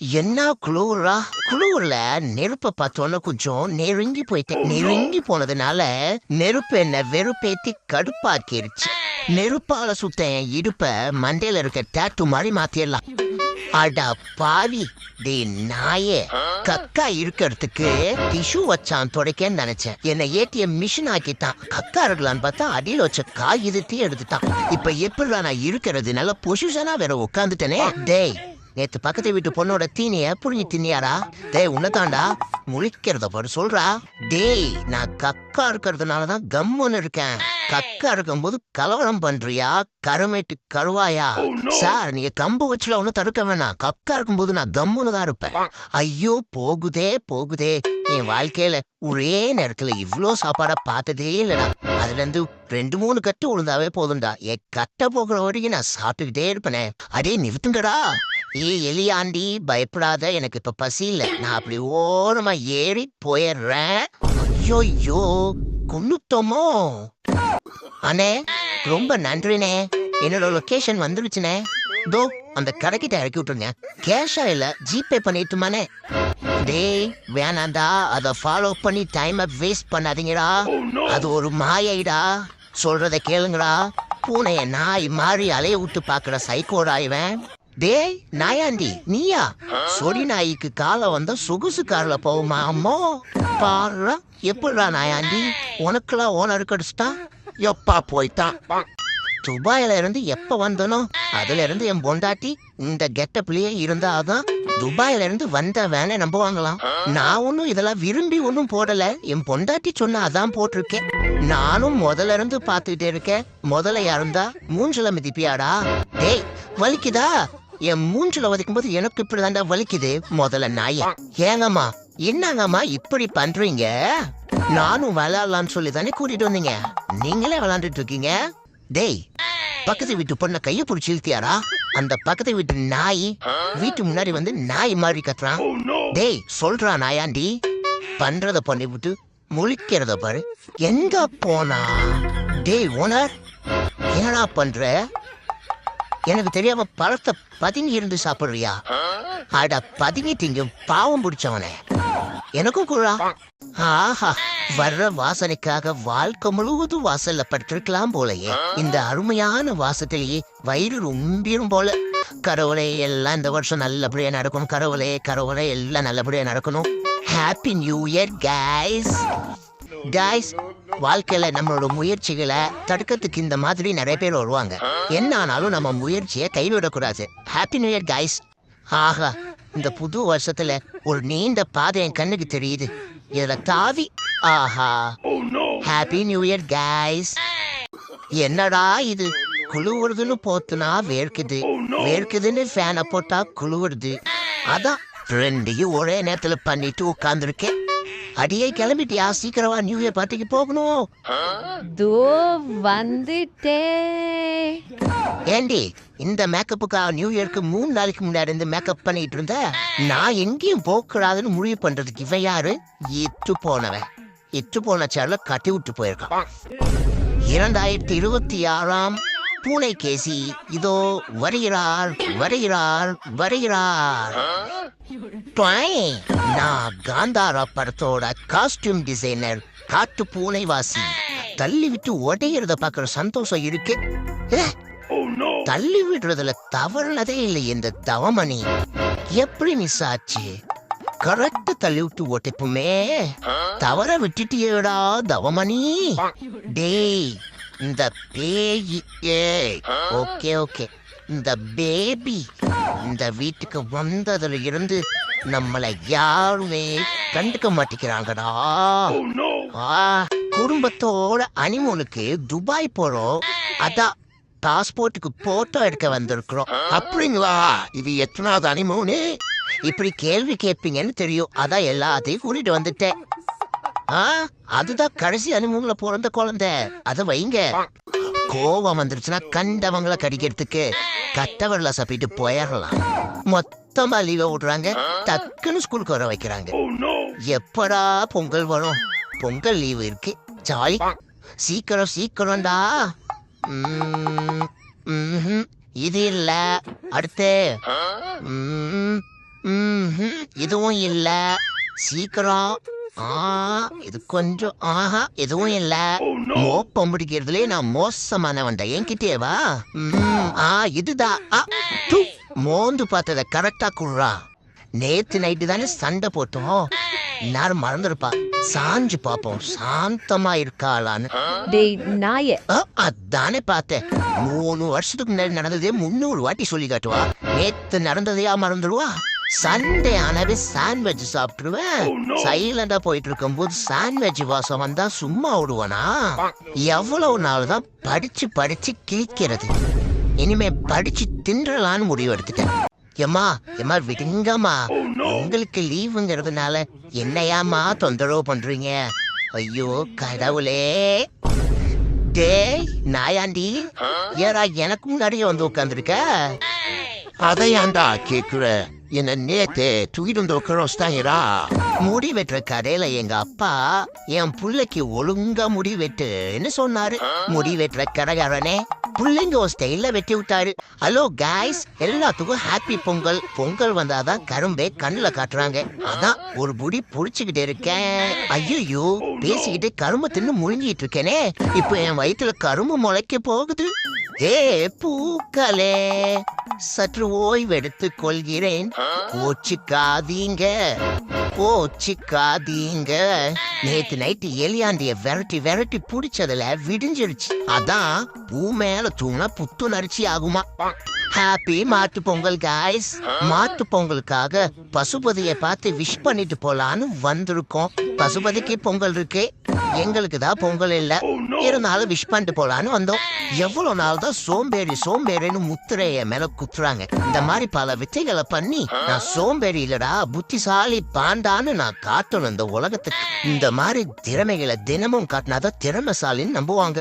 என்ன குளூரா குளூர்ல நெருப்ப பார்த்தோன்னு கொஞ்சம் நெருங்கி போயிட்டேன். நெருங்கி போனதுனால நெருப்பு என்ன வெறுப்பேத்தி கடுப்பாக்கிருச்சு. நெருப்பால சுத்த என் இடுப்ப மண்டையில இருக்க டேட்டு மாதிரி மாத்திடலாம். அடா பாவி, டே நாயே, கக்கா இருக்கிறதுக்கு டிஷ்யூ வச்சான் துடைக்கன்னு நினைச்சேன். என்ன ஏடிஎம் மிஷின் ஆக்கிட்டான். கக்கா இருக்கலான்னு பார்த்தா அடியில் வச்ச காகிதத்தையும் எடுத்துட்டான். இப்ப எப்படி நான் இருக்கிறது? நல்ல பொசிஷனா வேற உட்காந்துட்டேனே. டேய், நேத்து பக்கத்து வீட்டு பொண்ணோட தீனிய புழுங்கி தின்னியாரா? டேய், உன்னதாண்டா முழிக்கிறத பாரு சொல்றா. டேய், நான் கக்கா இருக்கிறதுனாலதான் கம்முன்னு இருக்கேன். கக்கா இருக்கும்போது கலவரம் பண்றியா கருமேட்டு கருவாயா? சார், நீங்க கம்பு வச்சுல ஒன்னும் தடுக்க வேணாம். கக்கா இருக்கும்போது நான் கம்முன்னு தான் இருப்பேன். ஐயோ, போகுதே போகுதே, என் வாழ்க்கையில ஒரே நேரத்துல இவ்ளோ சாப்பாடா பார்த்ததே இல்லடா. அதுல இருந்து 2-3 கட்டு உழுந்தாவே போதும்டா. என் கட்ட போகிற வரைக்கும் நான் சாப்பிட்டுக்கிட்டே இருப்பேனே. அடே நிறுத்துங்கடா. எலியாண்டி, பயப்படாத, எனக்கு இப்ப பசி இல்ல. நான் அப்படி ஓரமா ஏறி போயிடுறேன். ஐயோ, கொன்னுட்டோமோ? அண்ணே, ரொம்ப நன்றினே. என்னோட லொகேஷன் வந்துருச்சுனே. தோ அந்த கடைக்கிட்ட இறக்கி விட்டுருங்க. கேஷா இல்ல ஜிபே பண்ணிட்டுமானே? டேய் வேணாண்டா, அதை ஃபாலோ பண்ணி டைமை வேஸ்ட் பண்ணாதீங்கடா. அது ஒரு மாயைடா. சொல்றத கேளுங்கடா. பூனைய நாய் மாறி அலைய விட்டு பாக்குற சைக்கோடா இவன். டேய் நாயாண்டி, நீயா? சொடி நாய்க்கு காலை வந்தா சொகுசு கார்ல போகுமா அம்மோ? பாரு எப்படா நாயாண்டி, உனக்குலாம் ஓனர் கடிச்சிட்டா? எப்பா போய்தான். துபாயில இருந்து எப்ப வந்தனோ அதுல இருந்து என் பொண்டாட்டி இந்த கெட்டப்லயே இருந்தாதான் துபாயில இருந்து வந்த வேணை நம்புவாங்களாம். நான் ஒன்னும் இதெல்லாம் விரும்பி ஒன்னும் போடல. என் பொண்டாட்டி சொன்ன அதான் போட்டிருக்கேன். நானும் முதல்ல இருந்து பாத்துக்கிட்டே இருக்கேன். முதல்ல யாருந்தா மூஞ்சில மிதிப்பியாடா? டேய், வலிக்குதா? என் மூஞ்சில வலிக்கும் போது எனக்கு இப்படிதாண்டா வலிக்குது. முதல்ல நாய. ஏங்கம்மா, என்னங்கம்மா இப்படி பண்றீங்க? நானும் விளையாடலான்னு சொல்லி தானே கூட்டிட்டு வந்தீங்க. நீங்களே விளையாண்டுட்டு இருக்கீங்க. டேய், பக்கத்து வீட்டு பொண்ண கைய பிடிச்சி இழுத்தியாரா? அந்த பக்கத்து வீட்டு நாய் வீட்டு முன்னாடி வந்து நாய் மாதிரி கத்துறான். டேய் சொல்றா நாயாண்டி, பண்றத பண்ணி விட்டு முழிக்கிறத பாரு. எங்க போனா? டேய் ஓனர், என்னடா பண்ற? எனக்கு தெரியாம பழத்தை பதுங்கி இருந்து சாப்பிடுறியா? அட பதுங்கிட்டீங்க பாவம் பிடிச்சவனே. எனக்கும் கூழா? ஆஹா, வர்ற வாசனைக்காக வாழ்க்கை முழுவதும் வாசல்ல பட்டிருக்கலாம் போலயே. இந்த அருமையான வாசத்திலேயே வயிறு ரொம்பிடும் போல. கடவுளே, எல்லாம் இந்த வருஷம் நல்லபடியா நடக்கணும். கடவுளே கடவுளே, எல்லாம் நல்லபடியா நடக்கணும். Happy new year guys. Guys, வாழ்க்கையில நம்மளோட முயற்சிகளை தடுக்கிறதுக்கு இந்த மாதிரி நிறைய பேர் வருவாங்க. என்ன ஆனாலும் நம்ம முயற்சியை கைவிடக்கூடாது. Happy new year guys. ஆஹா, இந்த புது வருஷத்துல ஒரு நீண்ட பாதை என் கண்ணுக்கு தெரியுது. இதுல தாவி, ஆஹா, ஹாப்பி நியூ இயர் கைஸ். என்னடா இது, குழுவுறதுன்னு போத்துனா வேர்க்குது, வேர்க்குதுன்னு ஃபேனை போட்டா குழுவுறது. அதான் ரெண்டையும் ஒரே நேரத்துல பண்ணிட்டு உட்கார்ந்துருக்கேன். அடியே கிளம்பிட்டியா? சீக்கிரமா நியூ இயர் பார்ட்டிக்கு போகணும். தோ வந்துட்டே. ஏண்டி, இந்த மேக்கப்புக்காக நியூ இயர்க்கு 3 நாளைக்கு முன்னாடி இருந்து மேக்கப் பண்ணிட்டு இருந்த. நான் எங்கேயும் போகக்கூடாதுன்னு முடிவு பண்றதுக்கு இவன் யாரு? இட்டு போனவன். இட்டு போன சேர்ல கட்டி விட்டு போயிருக்கான். 2026 பூனை கேசி இதோ வருகிறார் வருகிறார் வருகிறார். நான் காந்தாரா படத்தோட காஸ்டியூம் டிசைனர், காட்டு பூனை வாசி. தள்ளி விட்டு உடையிறத பாக்குற சந்தோஷம் இருக்கு. தள்ளி விடுறதுல தவறுனதே இல்லை இந்த தவமணி. எப்படி மிஸ் ஆச்சு? கரெக்ட் தள்ளி விட்டு ஓட்டிப்புமே. தவற விட்டுட்டியேடா தவமணி. டேய், இந்த பேய், ஓகே ஓகே, இந்த பேபி இந்த வீட்டுக்கு வந்ததுல இருந்து நம்மளை யாருமே கண்டுக்க மாட்டேங்கிறாங்கடா. குடும்பத்தோட அனிமூனுக்கு துபாய் போறோம். அதான் பாஸ்போர்ட்டுக்கு போட்டோ எடுக்க வந்திருக்கிறோம். அப்படிங்களா? இது எத்தனாவது அனிமூனு? இப்படி கேள்வி கேட்பீங்கன்னு தெரியும், அதான் எல்லாத்தையும் கூட்டிட்டு வந்துட்டேன். அதுதான் கடைசி அனிமூன்ல பிறந்த குழந்தை. அத வைங்க. கோவம் வந்துருச்சுன்னா கண்டவங்களை கடிக்கிறதுக்கு கட்டவர்ல சப்பிட்டு போயிடலாம். மொத்தமா லீவ விடுறாங்க, டக்குன்னு ஸ்கூலுக்கு வர வைக்கிறாங்க. எப்படா பொங்கல் வரும்? பொங்கல் லீவு இருக்கு, ஜாலி. சீக்கிரம் சீக்கிரம்டா. இது இல்ல, அடுத்து இதுவும் இல்ல. சீக்கிரம். இது கொஞ்சம். எதுவும் இல்ல. மோப்பம் பிடிக்கிறதுலே நான் மோசமானவன்டா. என்கிட்டயே வா. இதுதான். மோந்து பார்த்தத கரெக்டா குடுறா. நேத்து நைட்டு தானே சண்டை போட்டோம். எல்லாரும் மறந்துருப்பா. சாஞ்சு பாப்போம் சாந்தமா இருக்காளான்னு. டேய் நாயே. அதானே பார்த்தேன். 3 வருஷத்துக்கு முன்னாடி நடந்ததே 300 வாட்டி சொல்லி காட்டுவா. நேத்து நடந்ததையா மறந்துடுவா? Sunday ஆனவே sandwich சாப்பிட்டுருவேன். சைலண்டா போயிட்டு இருக்கும் போது சாண்ட்விச் வாசம் வந்தா சும்மா விடுவானா? எவ்வளவு நாள் தான் படிச்சு படிச்சு கிழிக்கிறது. இனிமே படிச்சு தின்றலான்னு முடிவு எடுத்துட்டேன். எம்மா விடுங்கம்மா. உங்களுக்கு லீவுங்கிறதுனால என்னையாமா தொந்தரவு பண்றீங்க? ஐயோ கடவுளே. டேய் நாயாண்டி, ஏறா எனக்கு முன்னாடியே வந்து உட்காந்துருக்க? அதையாண்டா கேக்குற? என்ன நேத்து தூக்கிட்டு வந்து உட்காரா? முடி வெட்டுற கடையில எங்க அப்பா என் புள்ளைக்கு ஒழுங்கா முடி வெட்டுன்னு சொன்னாரு. முடி வெட்டுற கடைக்காரனே புள்ளைங்க ஒரு ஸ்டைல்ல வெட்டி விட்டாரு. ஹலோ காய்ஸ், எல்லாத்துக்கும் ஹாப்பி பொங்கல். பொங்கல் வந்தாதான் கரும்பே கண்ணுல காட்டுறாங்க. அதான் ஒரு முடி புடிச்சுக்கிட்டு இருக்கேன். ஐயோ, பேசிக்கிட்டு கரும்பு தின்னு முழுங்கிட்டு இருக்கேனே. இப்ப என் வயிற்றுல கரும்பு முளைக்க போகுது. பூக்களே, சற்று ஓய்வெடுத்துக் கொள்கிறேன். கோச்சிக்காதீங்க. நேத்து நைட்டு எலியாண்டிய விரட்டி புடிச்சதுல விடிஞ்சிருச்சு. அதான் பூ மேல தூங்கினா புத்துணர்ச்சி ஆகுமா. ஹாப்பி மாட்டு பொங்கல் காய்ஸ். மாட்டு பொங்கலுக்காக பசுபதியை பார்த்து விஷ் பண்ணிட்டு போலான்னு வந்திருக்கோம். பசுபதிக்கு பொங்கல் இருக்கு, எங்களுக்கு தான் பொங்கல் இல்ல. இருந்தாலும் விஷ் பண்ணிட்டு போலான்னு வந்தோம். எவ்வளவு நாள் தான் சோம்பேறின்னு முத்திரைய மேல குத்துறாங்க. இந்த மாதிரி பல வித்தைகளை பண்ணி நான் சோம்பேறி இல்லடா புத்திசாலி பாண்டான்னு நான் காட்டணும் இந்த உலகத்துக்கு. இந்த மாதிரி திறமைகளை தினமும் காட்டினாதான் திறமைசாலின்னு நம்புவாங்க.